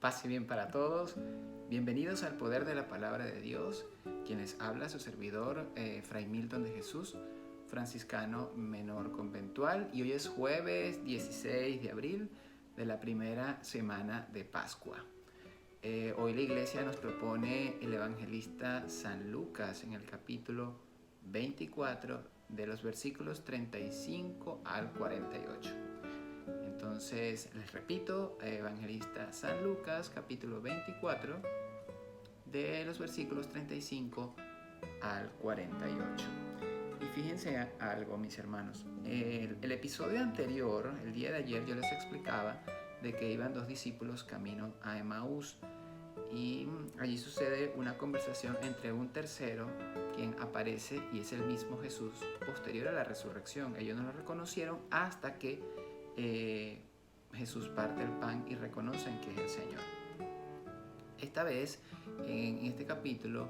Paz y bien para todos. Bienvenidos al Poder de la Palabra de Dios. Quien les habla, su servidor, Fray Milton de Jesús, franciscano menor conventual. Y hoy es jueves 16 de abril de la primera semana de Pascua. Hoy la iglesia nos propone el evangelista San Lucas en el capítulo 24 de los versículos 35 al 48. Entonces, les repito, evangelista San Lucas, capítulo 24, de los versículos 35 al 48. Y fíjense algo, mis hermanos. El episodio anterior, el día de ayer, yo les explicaba de que iban dos discípulos camino a Emaús. Y allí sucede una conversación entre un tercero, quien aparece y es el mismo Jesús, posterior a la resurrección. Ellos no lo reconocieron hasta que Jesús parte el pan y reconocen que es el Señor. Esta vez, en este capítulo,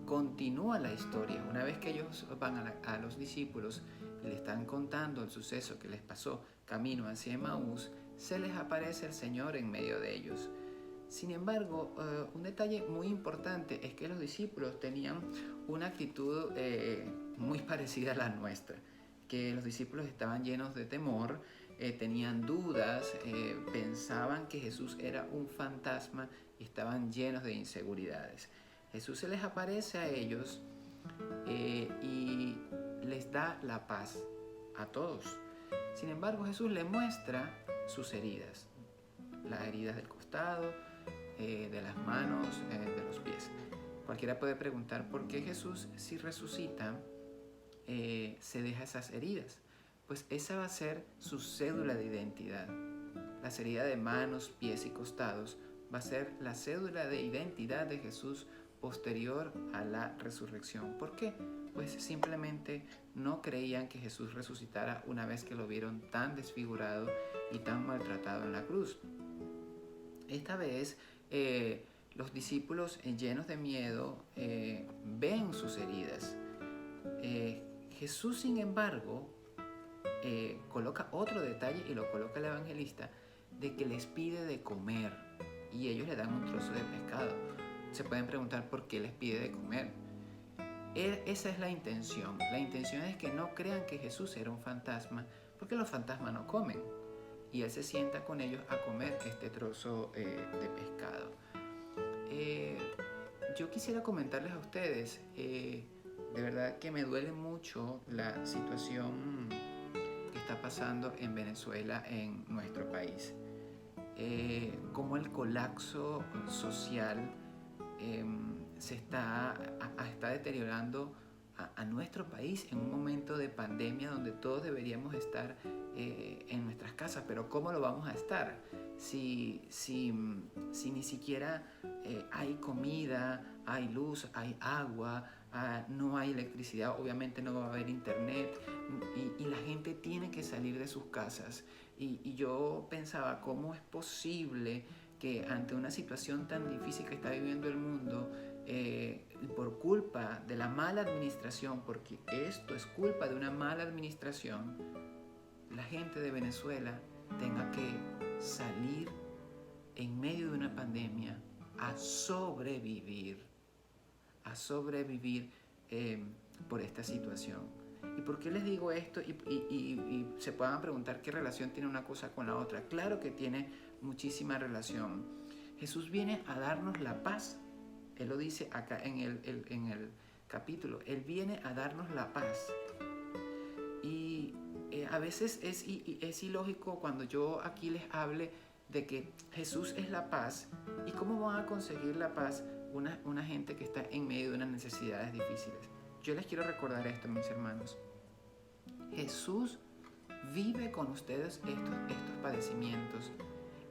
continúa la historia. Una vez que ellos van a los discípulos y le están contando el suceso que les pasó camino hacia Emaús, se les aparece el Señor en medio de ellos. Sin embargo, un detalle muy importante es que los discípulos tenían una actitud muy parecida a la nuestra, que los discípulos estaban llenos de temor, tenían dudas, pensaban que Jesús era un fantasma y estaban llenos de inseguridades. Jesús se les aparece a ellos y les da la paz a todos. Sin embargo, Jesús les muestra sus heridas, las heridas del costado, de las manos, de los pies. Cualquiera puede preguntar por qué Jesús, si resucita, se deja esas heridas. Pues esa va a ser su cédula de identidad. Las heridas de manos, pies y costados va a ser la cédula de identidad de Jesús posterior a la resurrección. ¿Por qué? Pues simplemente no creían que Jesús resucitara una vez que lo vieron tan desfigurado y tan maltratado en la cruz. Esta vez los discípulos, llenos de miedo, ven sus heridas. Jesús, sin embargo, coloca otro detalle y lo coloca el evangelista, de que les pide de comer y ellos le dan un trozo de pescado. Se pueden preguntar por qué les pide de comer. Esa es la intención. La intención es que no crean que Jesús era un fantasma, porque los fantasmas no comen. Y él se sienta con ellos a comer este trozo de pescado. Yo quisiera comentarles a ustedes, de verdad que me duele mucho la situación que está pasando en Venezuela, en nuestro país. Cómo el colapso social se está deteriorando a nuestro país en un momento de pandemia donde todos deberíamos estar en nuestras casas. Pero ¿cómo lo vamos a estar si ni siquiera hay comida, hay luz, hay agua, no hay electricidad, obviamente no va a haber internet y la gente tiene que salir de sus casas? Y yo pensaba, ¿cómo es posible que ante una situación tan difícil que está viviendo el mundo, por culpa de la mala administración, porque esto es culpa de una mala administración, la gente de Venezuela tenga que salir en medio de una pandemia a sobrevivir por esta situación? ¿Y por qué les digo esto? Y se puedan preguntar qué relación tiene una cosa con la otra. Claro que tiene muchísima relación. Jesús viene a darnos la paz. Él lo dice acá en el capítulo. Él viene a darnos la paz. Y a veces es ilógico cuando yo aquí les hable de que Jesús es la paz. ¿Y cómo van a conseguir la paz una gente que está en medio de unas necesidades difíciles? Yo les quiero recordar esto, mis hermanos. Jesús vive con ustedes estos padecimientos.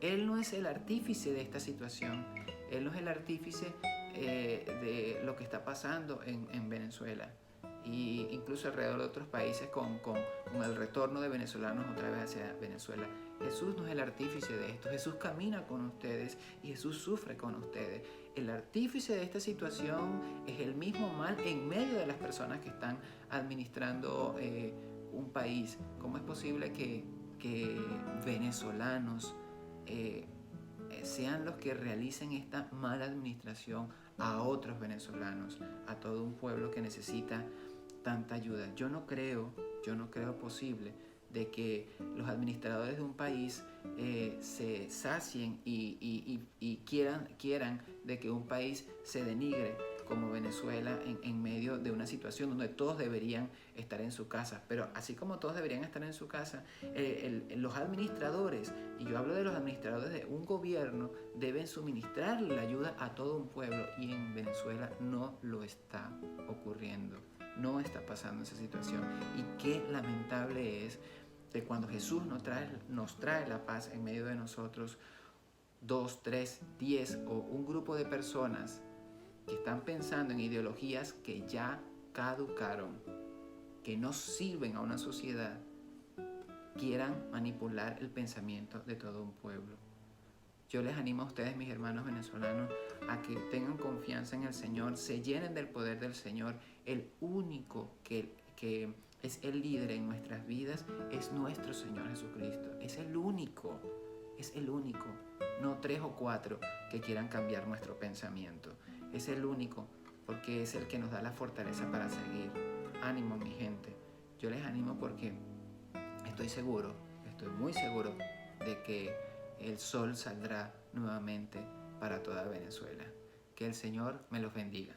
Él no es el artífice de esta situación. Él no es el artífice de lo que está pasando en Venezuela e incluso alrededor de otros países con el retorno de venezolanos otra vez hacia Venezuela. Jesús no es el artífice de esto. Jesús camina con ustedes y Jesús sufre con ustedes. El artífice de esta situación es el mismo mal en medio de las personas que están administrando un país. ¿Cómo es posible que venezolanos sean los que realicen esta mala administración a otros venezolanos, a todo un pueblo que necesita tanta ayuda. Yo no creo posible de que los administradores de un país se sacien y quieran de que un país se denigre como Venezuela en medio de una situación donde todos deberían estar en su casa. Pero así como todos deberían estar en su casa, los administradores, y yo hablo de los administradores de un gobierno, deben suministrar la ayuda a todo un pueblo, y en Venezuela no lo está ocurriendo. No está pasando esa situación. Y qué lamentable es que cuando Jesús nos trae la paz en medio de nosotros, 2, 3, 10 o un grupo de personas que están pensando en ideologías que ya caducaron, que no sirven a una sociedad, quieran manipular el pensamiento de todo un pueblo. Yo les animo a ustedes, mis hermanos venezolanos, a que tengan confianza en el Señor, se llenen del poder del Señor. El único que es el líder en nuestras vidas es nuestro Señor Jesucristo. Es el único, no 3 o 4 que quieran cambiar nuestro pensamiento. Es el único, porque es el que nos da la fortaleza para seguir. Ánimo, mi gente. Yo les animo porque estoy muy seguro de que el sol saldrá nuevamente para toda Venezuela. Que el Señor me los bendiga.